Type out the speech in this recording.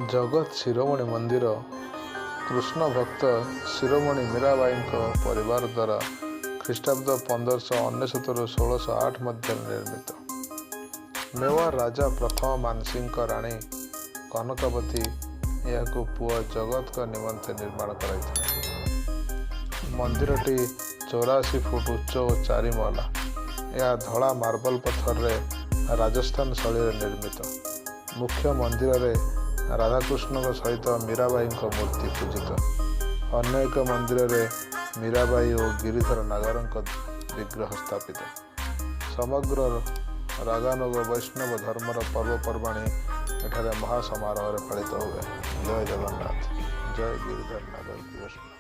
जगत शिरोमणि मंदिर कृष्ण भक्त शिरोमणि मीराबाईଙ୍କ परिवार द्वारा ख्रीष्टाब्द 1599 ରୁ 1608 मध्य निर्मित। मेवाड़ राजा प्रथम मानसिंह राणी कनकवती यह पुआ जगत का निमंते निर्माण कराई। मंदिरटी 84 फुट उच्च और 4 महला। यह धड़ा मार्बल पत्थर रे राजस्थान शैली निर्मित। मुख्य मंदिर रे राधाकृष्ण सहित मीराबाई मूर्ति पूजित। अन्य एक मंदिर रे मीराबाई और गिरिधर नागर विग्रह स्थापित। समग्र रागानुग वैष्णव धर्मर पर्वपर्वाणी एठारे महासमारोह पालित हुए। जय जगन्नाथ, जय गिरिधर नागर वैष्णव।